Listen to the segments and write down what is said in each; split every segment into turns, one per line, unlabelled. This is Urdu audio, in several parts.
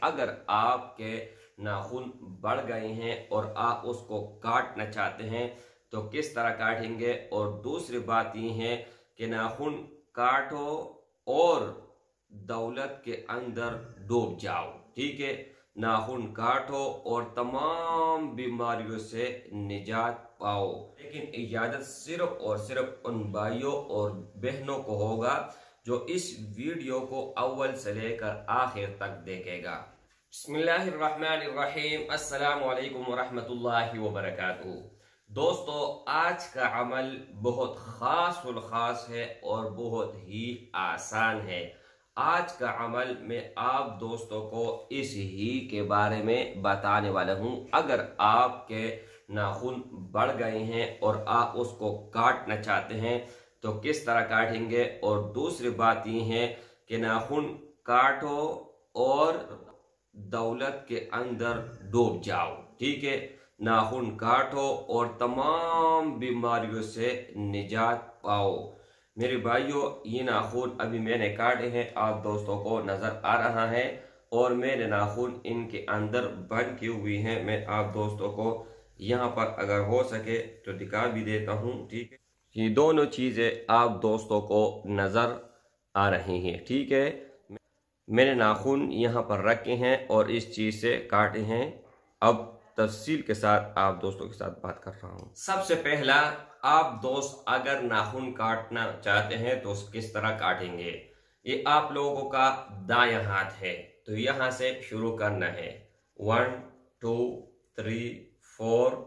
اگر آپ کے ناخن بڑھ گئے ہیں اور آپ اس کو کاٹنا چاہتے ہیں تو کس طرح کاٹیں گے، اور دوسری بات یہ ہے کہ ناخن کاٹو اور دولت کے اندر ڈوب جاؤ، ٹھیک ہے، ناخن کاٹو اور تمام بیماریوں سے نجات پاؤ، لیکن اجازت صرف اور صرف ان بھائیوں اور بہنوں کو ہوگا جو اس ویڈیو کو اول سے لے کر آخر تک دیکھے گا۔ بسم اللہ الرحمن الرحیم، السلام علیکم ورحمۃ اللہ وبرکاتہ۔ دوستو، آج کا عمل بہت خاص الخاص ہے اور بہت ہی آسان ہے۔ آج کا عمل میں آپ دوستوں کو اس ہی کے بارے میں بتانے والا ہوں۔ اگر آپ کے ناخن بڑھ گئے ہیں اور آپ اس کو کاٹنا چاہتے ہیں تو کس طرح کاٹیں گے، اور دوسری بات یہ ہے کہ ناخن کاٹو اور دولت کے اندر ڈوب جاؤ، ٹھیک ہے، ناخن کاٹو اور تمام بیماریوں سے نجات پاؤ۔ میرے بھائیوں، یہ ناخن ابھی میں نے کاٹے ہیں، آپ دوستوں کو نظر آ رہا ہے، اور میرے ناخن ان کے اندر بند کی ہوئی ہیں۔ میں آپ دوستوں کو یہاں پر اگر ہو سکے تو دکھا بھی دیتا ہوں، ٹھیک ہے، یہ دونوں چیزیں آپ دوستوں کو نظر آ رہی ہیں، ٹھیک ہے۔ میں نے ناخن یہاں پر رکھے ہیں اور اس چیز سے کاٹے ہیں۔ اب تفصیل کے ساتھ آپ دوستوں کے ساتھ بات کر رہا ہوں۔ سب سے پہلا، آپ دوست اگر ناخن کاٹنا چاہتے ہیں تو کس طرح کاٹیں گے، یہ آپ لوگوں کا دایاں ہاتھ ہے، تو یہاں سے شروع کرنا ہے۔ 1 2 3 4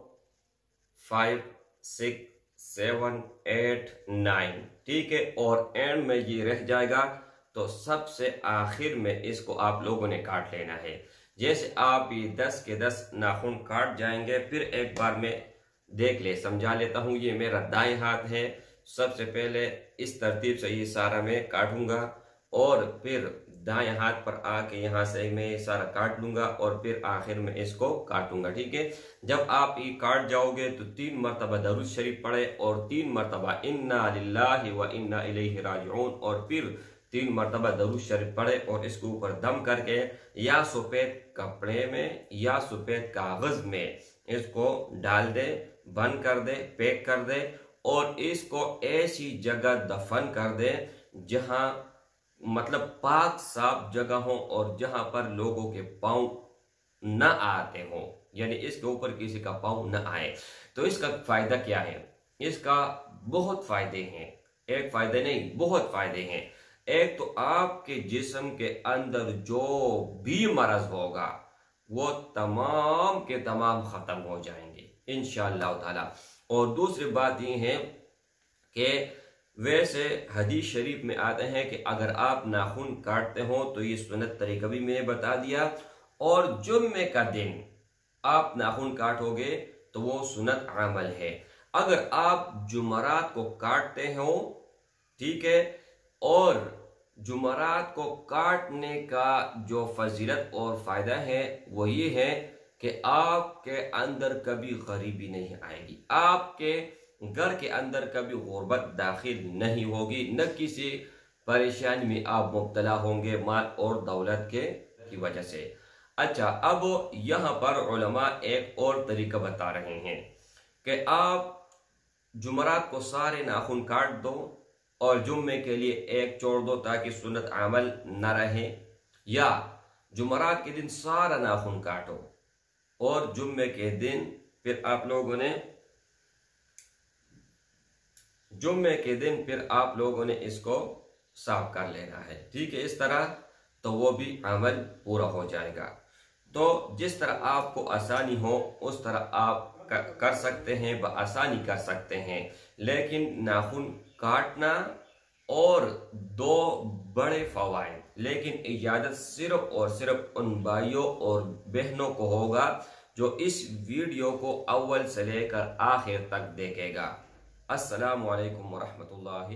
5 6 7 8 9، ٹھیک ہے، اور اینڈ میں یہ رہ جائے گا تو سب سے آخر میں اس کو آپ لوگوں نے کاٹ لینا ہے۔ جیسے آپ یہ 10 کے 10 ناخن کاٹ جائیں گے، پھر ایک بار میں دیکھ لے سمجھا لیتا ہوں۔ یہ میرا دائیں ہاتھ ہے، سب سے پہلے اس ترتیب سے یہ سارا میں کاٹوں گا، اور پھر دائیں ہاتھ پر آ کے یہاں سے میں یہ سارا کاٹ لوں گا، اور پھر آخر میں اس کو کاٹوں گا، ٹھیک ہے۔ جب آپ یہ کاٹ جاؤ گے تو 3 مرتبہ درود شریف پڑھے، اور 3 مرتبہ انا للہ و انا الیہ راجعون، اور پھر 3 مرتبہ درود شریف پڑھے، اور اس کے اوپر دم کر کے یا سفید کپڑے میں یا سفید کاغذ میں اس کو ڈال دے، بند کر دے، پیک کر دے، اور اس کو ایسی جگہ دفن کر دے جہاں مطلب پاک صاف جگہ ہو، اور جہاں پر لوگوں کے پاؤں نہ آتے ہوں، یعنی اس کے اوپر کسی کا پاؤں نہ آئے۔ تو اس کا فائدہ کیا ہے؟ اس کا بہت فائدے ہیں، ایک فائدہ نہیں، بہت فائدے ہیں۔ ایک تو آپ کے جسم کے اندر جو بھی مرض ہوگا وہ تمام کے تمام ختم ہو جائیں گے انشاءاللہ تعالی۔ اور دوسری بات یہ ہے کہ ویسے حدیث شریف میں آتے ہیں کہ اگر آپ ناخن کاٹتے ہو تو یہ سنت طریقہ بھی میں نے بتا دیا، اور جمعے کا دن آپ ناخن کاٹو گے تو وہ سنت عمل ہے۔ اگر آپ جمعرات کو کاٹتے ہو، ٹھیک ہے، اور جمعرات کو کاٹنے کا جو فضیلت اور فائدہ ہے وہ یہ ہے کہ آپ کے اندر کبھی غریبی نہیں آئے گی، آپ کے گھر کے اندر کبھی غربت داخل نہیں ہوگی، نہ کسی پریشانی میں آپ مبتلا ہوں گے مال اور دولت کی وجہ سے۔ اچھا، اب یہاں پر علماء ایک اور طریقہ بتا رہے ہیں کہ آپ جمعرات کو سارے ناخن کاٹ دو اور جمعے کے لیے ایک چھوڑ دو تاکہ سنت عمل نہ رہے، یا جمعرات کے دن سارا ناخن کاٹو اور جمعے کے دن پھر آپ لوگوں نے اس کو صاف کر لینا ہے، ٹھیک ہے، اس طرح تو وہ بھی عمل پورا ہو جائے گا۔ تو جس طرح آپ کو آسانی ہو اس طرح آپ کر سکتے ہیں، بآسانی کر سکتے ہیں، لیکن ناخن کاٹنا اور 2 بڑے فوائد، لیکن اجازت صرف اور صرف ان بھائیوں اور بہنوں کو ہوگا جو اس ویڈیو کو اول سے لے کر آخر تک دیکھے گا۔ السلام علیکم ورحمۃ اللہ۔